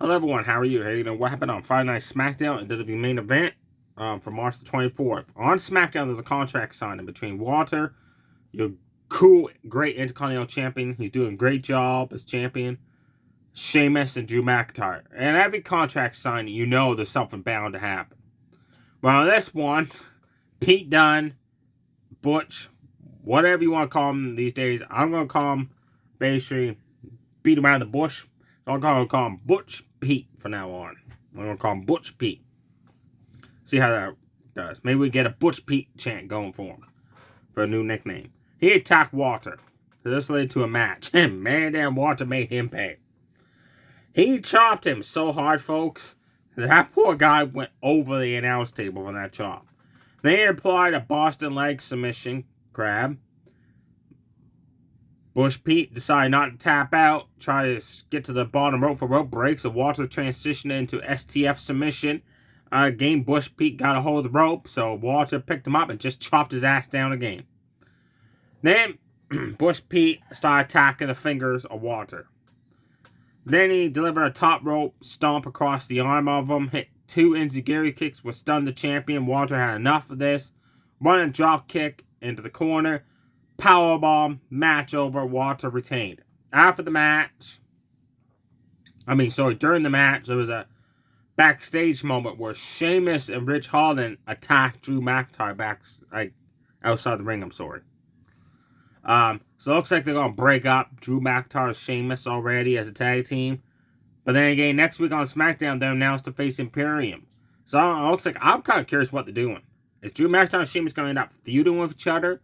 Hello everyone, how are you? Hey, you know what happened on Friday Night SmackDown and the main event for March the 24th. On SmackDown, there's a contract signing between Walter, your cool, great Intercontinental Champion. He's doing a great job as champion. Sheamus and Drew McIntyre. And every contract signing, you know there's something bound to happen. But on this one, Pete Dunne, Butch, whatever you want to call him these days, I'm going to call him basically beat around the bush. I'm going to call him Butch Pete from now on. I'm going to call him Butch Pete. See how that does. Maybe we get a Butch Pete chant going for him. For a new nickname. He attacked Walter. So this led to a match. And man, damn, Walter made him pay. He chopped him so hard, folks. That poor guy went over the announce table for that chop. They applied a Boston leg submission grab. Butch Pete decided not to tap out, try to get to the bottom rope for rope break, so Walter transitioned into STF submission. Again, Butch Pete got a hold of the rope, so Walter picked him up and just chopped his ass down again. Then, Butch Pete started attacking the fingers of Walter. Then he delivered a top rope stomp across the arm of him, hit two enziguri kicks, which stunned the champion. Walter had enough of this. Running drop kick into the corner. Powerbomb, match over, Walter retained. After the match, during the match, there was a backstage moment where Sheamus and Rich Holland attacked Drew McIntyre outside the ring, So it looks like they're going to break up Drew McIntyre and Sheamus already as a tag team. But then again, next week on SmackDown, they're announced to face Imperium. So it looks like I'm kind of curious what they're doing. Is Drew McIntyre and Sheamus going to end up feuding with each other?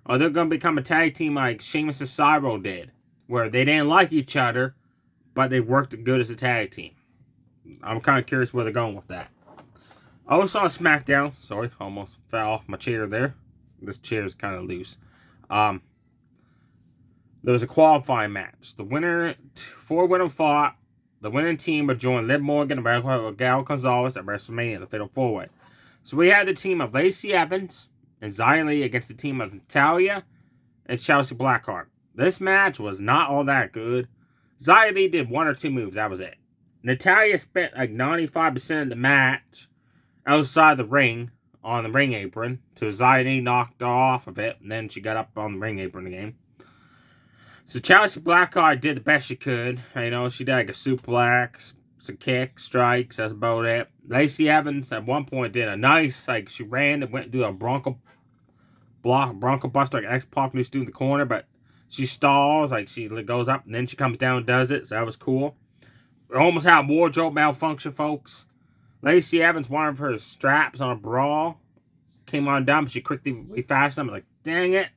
Or they're going to become a tag team like Sheamus and Cyro did, where they didn't like each other, but they worked good as a tag team. I'm kind of curious where they're going with that. Also on SmackDown, sorry, almost fell off my chair there. This chair is kind of loose. There was a qualifying match. Four women fought. The winning team would join Liv Morgan and Raquel Gonzalez at WrestleMania, the Fatal 4-Way. So we had the team of Lacey Evans and Xia Li against the team of Natalya and Chelsea Blackheart. This match was not all that good. Xia Li did one or two moves, that was it. Natalya spent like 95% of the match outside the ring on the ring apron till Xia Li knocked her off of it, and then she got up on the ring apron again. So Chelsea Blackheart did the best she could. She did like a suplex, some kicks, strikes, that's about it. Lacey Evans at one point did a nice, she ran and went and do a Bronco Buster, like X-Pac used to do in the corner, but she stalls, she goes up and then she comes down and does it, so that was cool. We almost had a wardrobe malfunction, folks. Lacey Evans, one of her straps on a bra came undone, but she quickly refastened them. Like, dang it.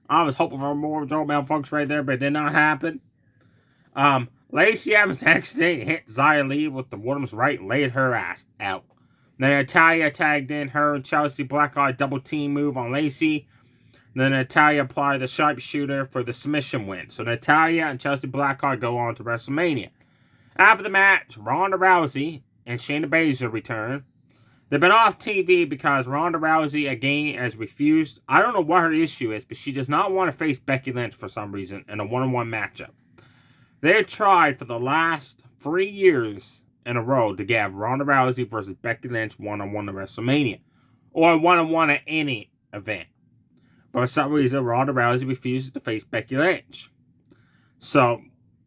I was hoping for a wardrobe malfunction right there, but it did not happen. Lacey Evans accidentally hit Xia Li with the woman's right and laid her ass out. Then Natalya tagged in her and Chelsea Blackheart double team move on Lacey. Then Natalya applied the sharpshooter for the submission win. So Natalya and Chelsea Blackheart go on to WrestleMania. After the match, Ronda Rousey and Shayna Baszler return. They've been off TV because Ronda Rousey again has refused. I don't know what her issue is, but she does not want to face Becky Lynch for some reason in a one-on-one matchup. They tried for the last 3 years in a row to get Ronda Rousey versus Becky Lynch one-on-one at WrestleMania. Or one-on-one at any event. But for some reason, Ronda Rousey refuses to face Becky Lynch. So,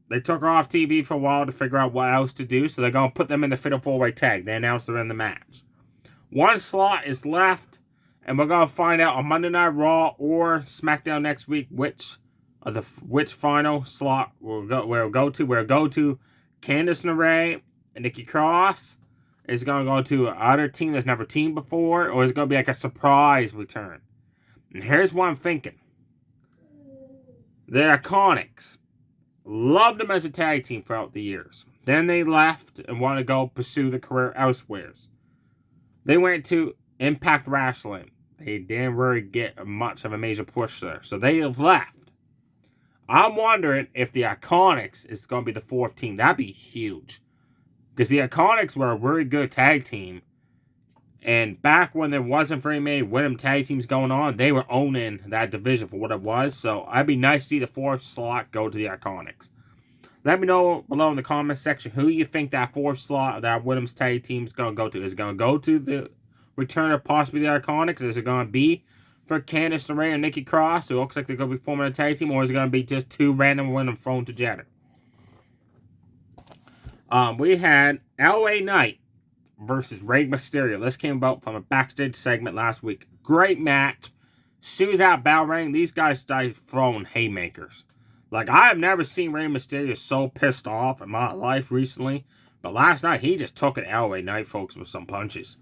they took her off TV for a while to figure out what else to do. So, they're going to put them in the Fatal 4-Way tag. They announced they're in the match. One slot is left. And we're going to find out on Monday Night Raw or SmackDown next week which final slot we'll go to. Candice LeRae and Nikki Cross is going to go to another team that's never teamed before, or is it going to be like a surprise return? And here's what I'm thinking. The Iconics loved them as a tag team throughout the years. Then they left and wanted to go pursue the career elsewhere. They went to Impact Wrestling. They didn't really get much of a major push there, so they have left. I'm wondering if the Iconics is going to be the fourth team. That'd be huge. Because the Iconics were a very good tag team. And back when there wasn't very many women tag teams going on, they were owning that division for what it was. So it'd be nice to see the fourth slot go to the Iconics. Let me know below in the comments section who you think that 4th slot, that Women's Tag Team is going to go to. Is it going to go to the return of possibly the Iconics? Is it going to be for Candice LeRae and Nikki Cross, who looks like they're going to be forming a tag team, or is it going to be just 2 random women thrown together? We had LA Knight versus Rey Mysterio. This came about from a backstage segment last week. Great match. As soon as that bell rang, these guys started throwing haymakers. Like, I have never seen Rey Mysterio so pissed off in my life recently. But last night, he just took an LA Knight, folks, with some punches.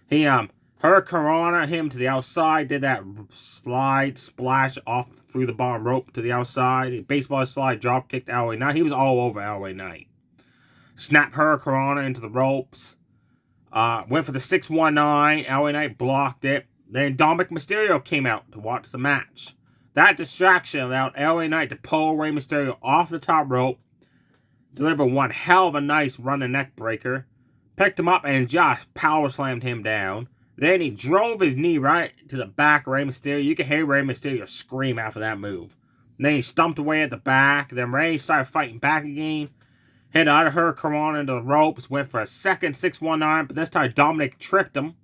He, Hurricanrana him to the outside, did that slide, splash off through the bottom rope to the outside. Baseball slide, drop kicked LA Knight. He was all over LA Knight. Snapped Hurricanrana into the ropes. Went for the 619. LA Knight blocked it. Then Dominic Mysterio came out to watch the match. That distraction allowed LA Knight to pull Rey Mysterio off the top rope, deliver one hell of a nice running neck breaker, picked him up and just power slammed him down. Then he drove his knee right to the back of Rey Mysterio. You could hear Rey Mysterio scream after that move. And then he stumped away at the back. Then Rey started fighting back again. Hit out of her, Corona into the ropes. Went for a second 619, but this time Dominic tricked him.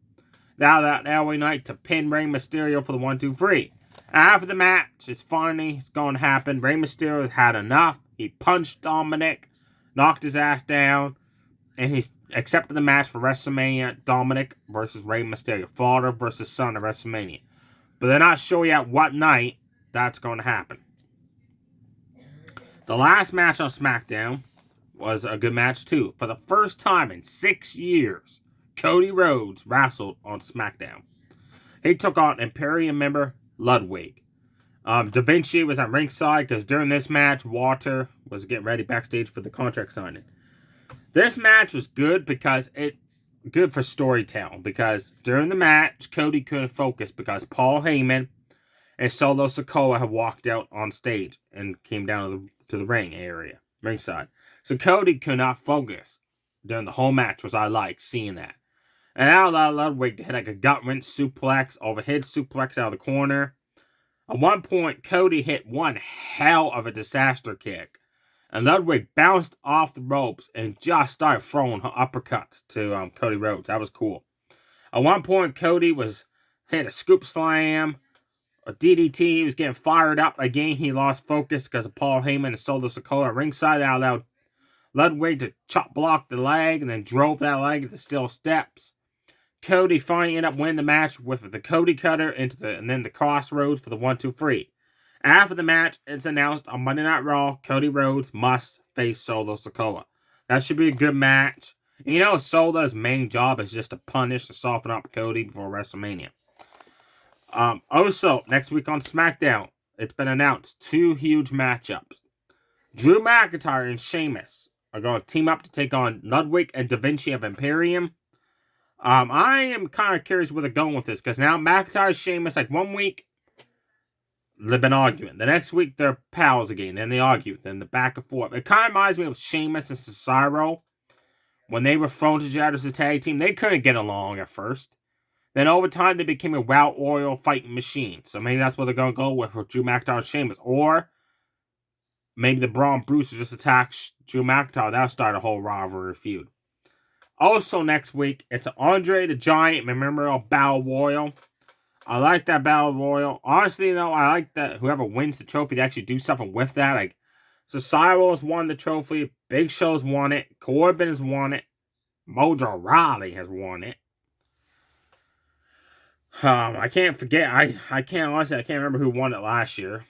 Now that LA Knight to pin Rey Mysterio for the 1-2-3. After the match, it's going to happen. Rey Mysterio had enough. He punched Dominic, knocked his ass down, and he accepted the match for WrestleMania. Dominic versus Rey Mysterio. Father versus son of WrestleMania. But they're not sure yet what night that's going to happen. The last match on SmackDown was a good match too. For the first time in 6 years, Cody Rhodes wrestled on SmackDown. He took on Imperium member Ludwig. Da Vinci was at ringside because during this match, Walter was getting ready backstage for the contract signing. This match was good because good for storytelling. Because during the match, Cody couldn't focus because Paul Heyman and Solo Sikoa had walked out on stage and came down to the ring area, ringside. So Cody could not focus during the whole match, which I like seeing that. And now allowed Ludwig to hit like a gut wrench suplex, overhead suplex out of the corner. At one point, Cody hit one hell of a disaster kick. And Ludwig bounced off the ropes and just started throwing uppercuts to Cody Rhodes. That was cool. At one point, Cody hit a scoop slam, a DDT. He was getting fired up. Again, he lost focus because of Paul Heyman and Solo Sikoa at ringside. That allowed Ludwig to chop block the leg and then drove that leg into steel steps. Cody finally ended up winning the match with the Cody Cutter and then the Crossroads for the 1-2-3. After the match, it's announced on Monday Night Raw, Cody Rhodes must face Solo Sikoa. That should be a good match. And you know, Solo's main job is just to punish and soften up Cody before WrestleMania. Also, next week on SmackDown, it's been announced 2 huge matchups. Drew McIntyre and Sheamus are going to team up to take on Ludwig and Da Vinci of Imperium. I am kind of curious where they're going with this, because now McIntyre and Sheamus, like 1 week, they've been arguing. The next week, they're pals again. Then they argue. Then the back and forth. It kind of reminds me of Sheamus and Cesaro. When they were thrown together as a tag team, they couldn't get along at first. Then over time, they became a well-oiled fighting machine. So maybe that's what they're going to go with Drew McIntyre and Sheamus. Or maybe the Braun Brewster just attacks Drew McIntyre. That'll start a whole rivalry feud. Also next week, it's Andre the Giant Memorial Battle Royal. I like that Battle Royal. Honestly, though, I like that whoever wins the trophy, they actually do something with that. Like, Cesaro has won the trophy. Big Show's won it. Corbin has won it. Mojo Rawley has won it. I can't forget. I can't remember who won it last year.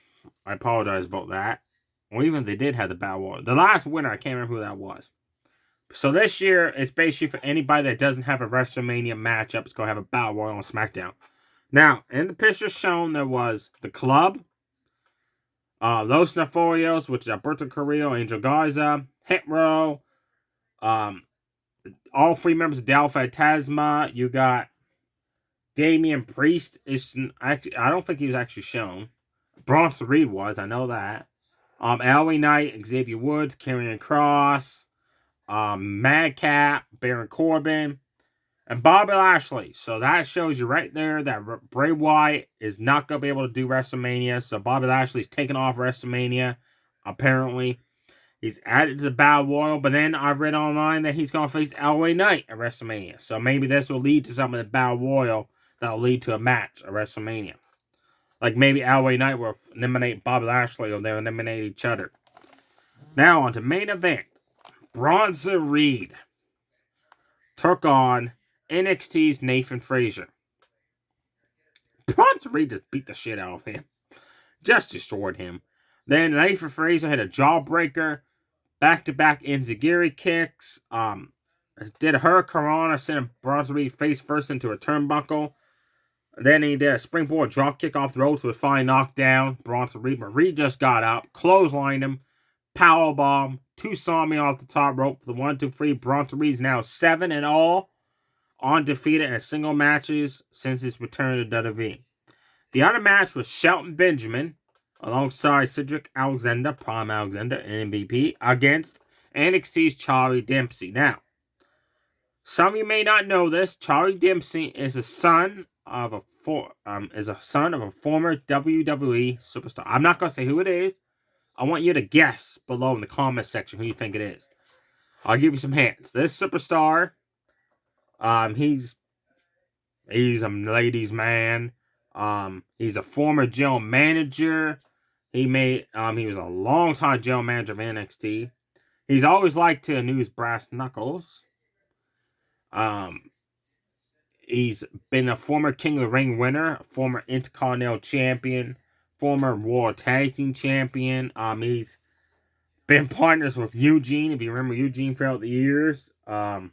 I apologize about that. Or even if they did have the Battle Royal. The last winner, I can't remember who that was. So this year, it's basically for anybody that doesn't have a WrestleMania matchup. It's going to have a Battle Royal on SmackDown. Now, in the picture shown, there was the Club, Los Neforios, which is Alberto Carrillo, Angel Garza, Hit Row, all 3 members of Del Fantasma. You got Damian Priest. I don't think he was actually shown. Bronson Reed was, I know that. LA Knight, Xavier Woods, Karrion Kross, Madcap, Baron Corbin, and Bobby Lashley. So that shows you right there that Bray Wyatt is not going to be able to do WrestleMania. So Bobby Lashley's taking off WrestleMania, apparently. He's added to the Battle Royal, but then I read online that he's going to face LA Knight at WrestleMania. So maybe this will lead to some of the Battle Royal that will lead to a match at WrestleMania. Like maybe LA Knight will eliminate Bob Lashley or they'll eliminate each other. Now on to main event. Bronson Reed took on NXT's Nathan Frazier. Bronson Reed just beat the shit out of him. Just destroyed him. Then Nathan Frazier had a jawbreaker, back-to-back enziguri kicks. Did a hurricanrana, sent Bronson Reed face first into a turnbuckle. Then he did a springboard drop kick off the ropes with a fine knockdown. Bronson Reed, but Reed just got up, clotheslined him, powerbomb, 2 Sami off the top rope for the 1-2-3. Bronson Reed's now 7-0, undefeated in single matches since his return to WWE. The other match was Shelton Benjamin, alongside Cedric Alexander, Prime Alexander, and MVP, against NXT's Charlie Dempsey. Now, some of you may not know this. Charlie Dempsey is a son of a former WWE superstar. I'm not gonna say who it is. I want you to guess below in the comment section who you think it is. I'll give you some hints. This superstar, he's a ladies' man. He's a former general manager. He was a long-time general manager of NXT. He's always liked to use brass knuckles. He's been a former King of the Ring winner, a former Intercontinental Champion, former World Tag Team Champion. He's been partners with Eugene, if you remember Eugene throughout the years. I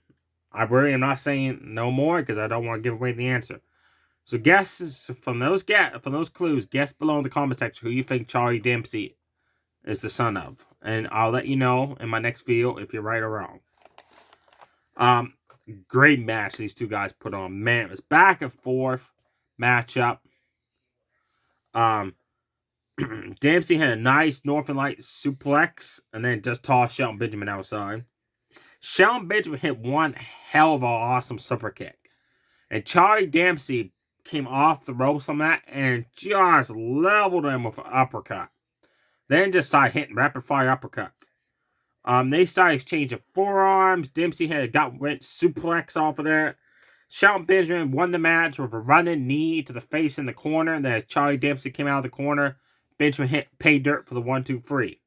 really am not saying no more because I don't want to give away the answer. So guess from those clues, guess below in the comment section who you think Charlie Dempsey is the son of. And I'll let you know in my next video if you're right or wrong. Great match these two guys put on. Man, it was back and forth matchup. Dempsey had a nice Northern Lights suplex and then just tossed Shelton Benjamin outside. Shelton Benjamin hit one hell of an awesome super kick. And Charlie Dempsey came off the ropes from that and just leveled him with an uppercut. Then just started hitting rapid fire uppercuts. They started exchanging forearms. Dempsey went suplex off of that. Shelton Benjamin won the match with a running knee to the face in the corner. And then as Charlie Dempsey came out of the corner, Benjamin hit pay dirt for the 1-2-3.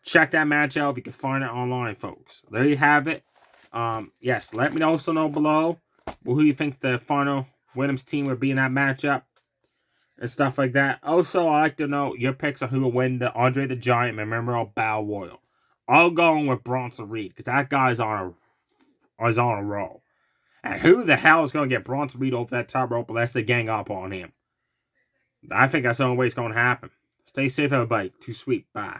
Check that match out if you can find it online, folks. There you have it. Yes, let me also know below who you think the final Women's team would be in that matchup and stuff like that. Also, I'd like to know your picks on who will win the Andre the Giant Memorial Battle Royal. I'll go with Bronson Reed because that guy's on a roll. And who the hell is going to get Bronson Reed over that top rope unless they gang up on him? I think that's the only way it's going to happen. Stay safe, everybody. Too sweet. Bye.